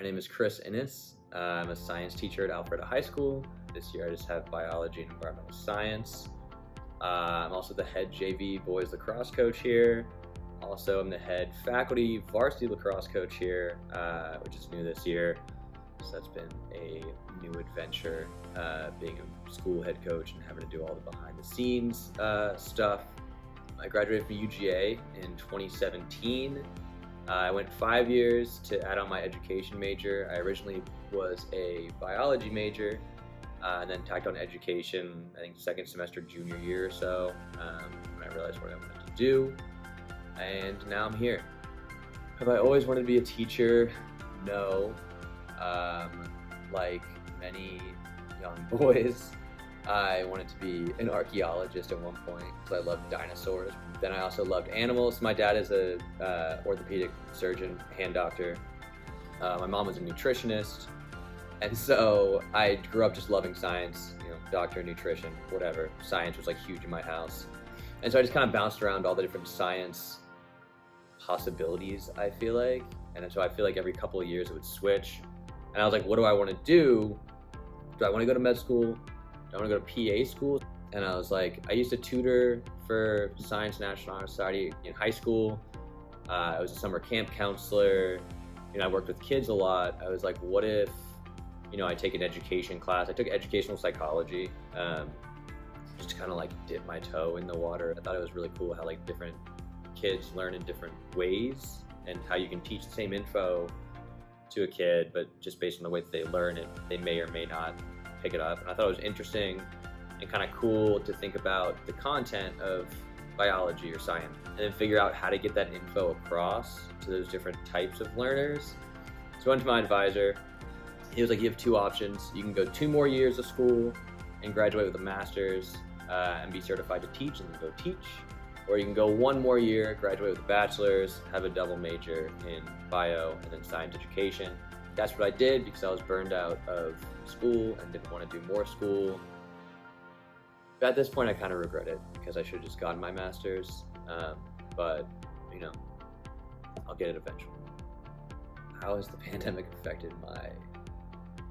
My name is Chris Innes. I'm a science teacher at Alpharetta High School. This year I just have biology and environmental science. I'm also the head JV boys lacrosse coach here. Also, I'm the head faculty varsity lacrosse coach here, which is new this year. So that's been a new adventure, being a school head coach and having to do all the behind the scenes stuff. I graduated from UGA in 2017. I went 5 years to add on my education major. I originally was a biology major, and then tacked on education, I think second semester junior year or so, when I realized what I wanted to do. And now I'm here. Have I always wanted to be a teacher? No. Like many young boys, I wanted to be an archaeologist at one point because I loved dinosaurs. Then I also loved animals. My dad is a orthopedic surgeon, hand doctor. My mom was a nutritionist. And so I grew up just loving science, doctor, nutrition, whatever. Science was like huge in my house. And so I just kind of bounced around all the different science possibilities, I feel like. And so I feel like every couple of years it would switch. And I was like, what do I want to do? Do I want to go to med school? Do I want to go to PA school? And I was like, I used to tutor for Science National Honor Society in high school. I was a summer camp counselor. I worked with kids a lot. I was like, what if, I take an education class. I took educational psychology, just to kind of like dip my toe in the water. I thought it was really cool how like different kids learn in different ways and how you can teach the same info to a kid, but just based on the way that they learn it, they may or may not pick it up. And I thought it was interesting and kind of cool to think about the content of biology or science and then figure out how to get that info across to those different types of learners. So I went to my advisor. He was like, you have two options. You can go 2 more years of school and graduate with a master's and be certified to teach and then go teach. Or you can go 1 more year, graduate with a bachelor's, have a double major in bio and then science education. That's what I did because I was burned out of school and didn't want to do more school. But at this point, I kind of regret it because I should have just gotten my master's. But, I'll get it eventually. How has the pandemic affected my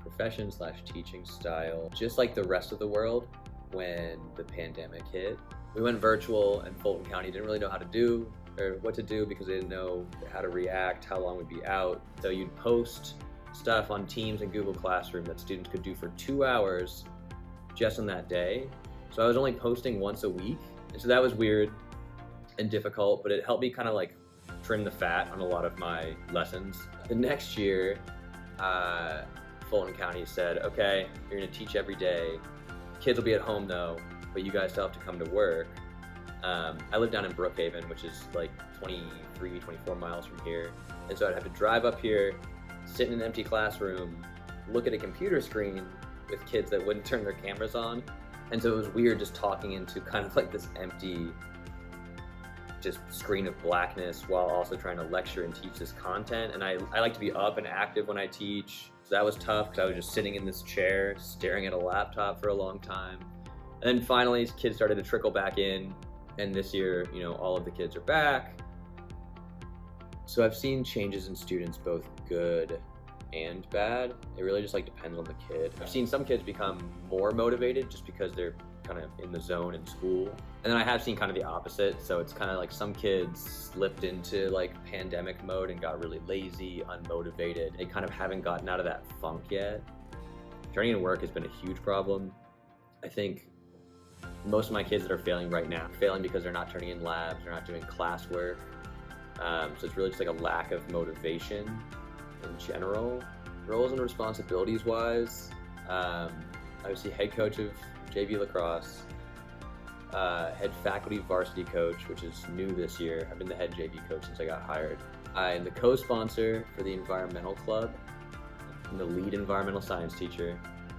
profession/teaching style? Just like the rest of the world, when the pandemic hit, we went virtual and Fulton County didn't really know how to do or what to do because they didn't know how to react, how long we'd be out. So you'd post stuff on Teams and Google Classroom that students could do for 2 hours just on that day. So I was only posting once a week. And so that was weird and difficult, but it helped me kind of like trim the fat on a lot of my lessons. The next year, Fulton County said, okay, you're gonna teach every day. Kids will be at home though, but you guys still have to come to work. I live down in Brookhaven, which is like 24 miles from here. And so I'd have to drive up here, sit in an empty classroom, look at a computer screen with kids that wouldn't turn their cameras on. And so it was weird just talking into kind of like this empty just screen of blackness while also trying to lecture and teach this content. And I like to be up and active when I teach. So that was tough because I was just sitting in this chair, staring at a laptop for a long time. And then finally, kids started to trickle back in. And this year, all of the kids are back. So I've seen changes in students, both good and bad. It really just like depends on the kid. I've seen some kids become more motivated just because they're kind of in the zone in school. And then I have seen kind of the opposite. So it's kind of like some kids slipped into like pandemic mode and got really lazy, unmotivated. They kind of haven't gotten out of that funk yet. Turning in work has been a huge problem. I think most of my kids that are failing right now are failing because they're not turning in labs, they're not doing classwork. So it's really just like a lack of motivation in general. Roles and responsibilities wise, obviously head coach of JV lacrosse, head faculty varsity coach, which is new this year. I've been the head JV coach since I got hired. I'm the co-sponsor for the environmental club. I'm the lead environmental science teacher.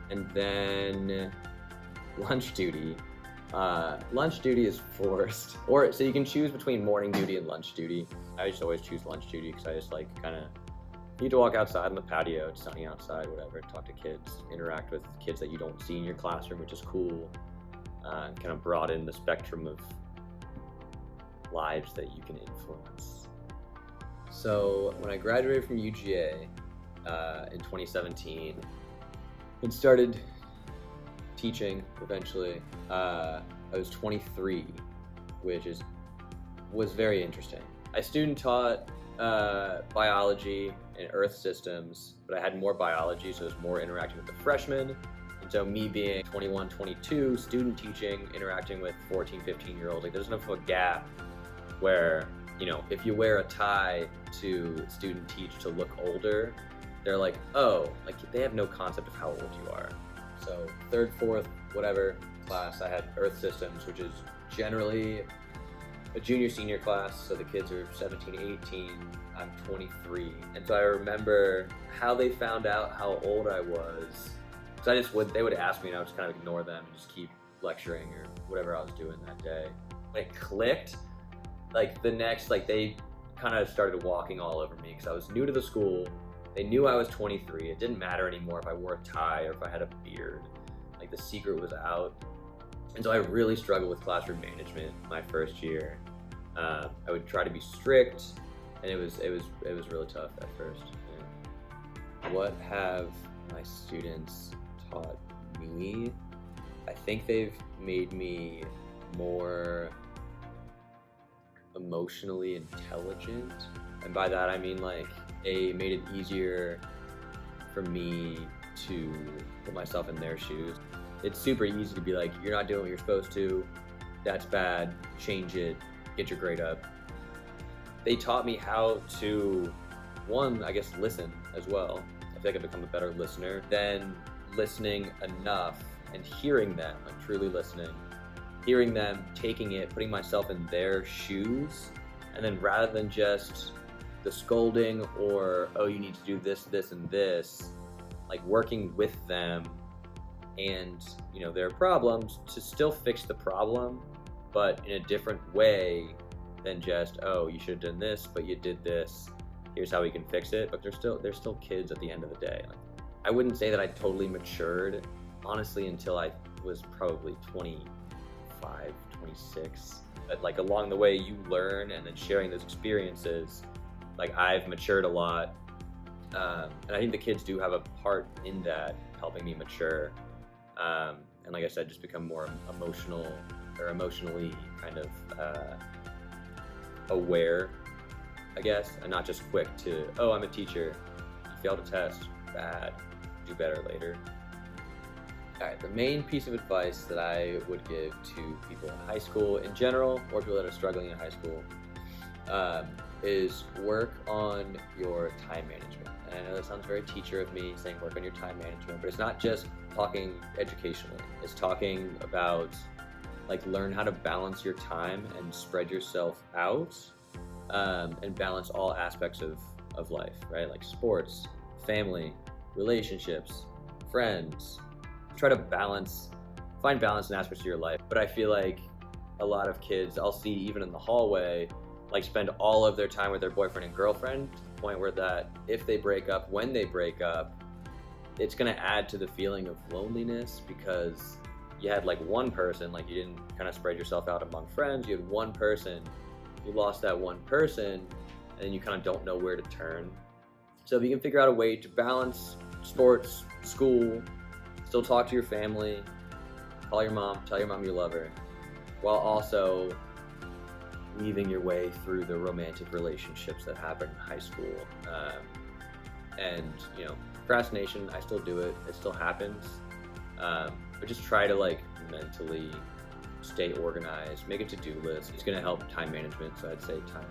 And then lunch duty. Lunch duty is forced, so you can choose between morning duty and lunch duty. I just always choose lunch duty because I just like kind of need to walk outside on the patio, it's sunny outside, whatever, talk to kids, interact with kids that you don't see in your classroom, which is cool, kind of broaden the spectrum of lives that you can influence. So when I graduated from UGA, in 2017 and started teaching eventually. I was 23, which was very interesting. I student taught biology and earth systems, but I had more biology, so it was more interacting with the freshmen. And so me being 21, 22, student teaching, interacting with 14, 15-year-olds, like there's enough of a gap where, you know, if you wear a tie to student teach to look older, they're like, oh, like they have no concept of how old you are. So third, fourth, whatever class, I had earth systems, which is generally a junior senior class, so the kids are 17, 18, I'm 23. And so I remember how they found out how old I was. So they would ask me and I would just kind of ignore them and just keep lecturing or whatever I was doing that day. When it clicked, like they kind of started walking all over me because I was new to the school. They knew I was 23. It didn't matter anymore if I wore a tie or if I had a beard. Like the secret was out. And so I really struggled with classroom management my first year. I would try to be strict, and it was really tough at first. Yeah. What have my students taught me? I think they've made me more emotionally intelligent, and by that I mean like they made it easier for me to put myself in their shoes. It's super easy to be like, you're not doing what you're supposed to, that's bad, change it, get your grade up. They taught me how to, one, I guess, listen as well. I feel like I've become a better listener. Then listening enough and hearing them, like truly listening, hearing them, taking it, putting myself in their shoes, and then rather than just the scolding or, oh, you need to do this, this, and this, like working with them and, you know, their problems to still fix the problem, but in a different way than just, oh, you should have done this, but you did this. Here's how we can fix it. But they're still kids at the end of the day. Like, I wouldn't say that I totally matured, honestly, until I was probably 25, 26. But like along the way, you learn, and then sharing those experiences, like I've matured a lot. And I think the kids do have a part in that, helping me mature. And like I said, just become more emotionally kind of aware, I guess, and not just quick to, oh, I'm a teacher, you failed a test, bad, do better later. All right, the main piece of advice that I would give to people in high school in general, or people that are struggling in high school, is work on your time management. And I know that sounds very teacher of me saying work on your time management, but it's not just talking educationally. It's talking about like learn how to balance your time and spread yourself out, and balance all aspects of life, right? Like sports, family, relationships, friends. Try to find balance in aspects of your life. But I feel like a lot of kids I'll see even in the hallway like spend all of their time with their boyfriend and girlfriend, to the point where that if they break up, when they break up, it's gonna add to the feeling of loneliness because you had like one person, like you didn't kind of spread yourself out among friends, you had one person, you lost that one person, and then you kind of don't know where to turn. So if you can figure out a way to balance sports, school, still talk to your family, call your mom, tell your mom you love her, while also weaving your way through the romantic relationships that happen in high school. And, you know, procrastination, I still do it, it still happens. But just try to like mentally stay organized, make a to-do list. It's gonna help time management, so I'd say time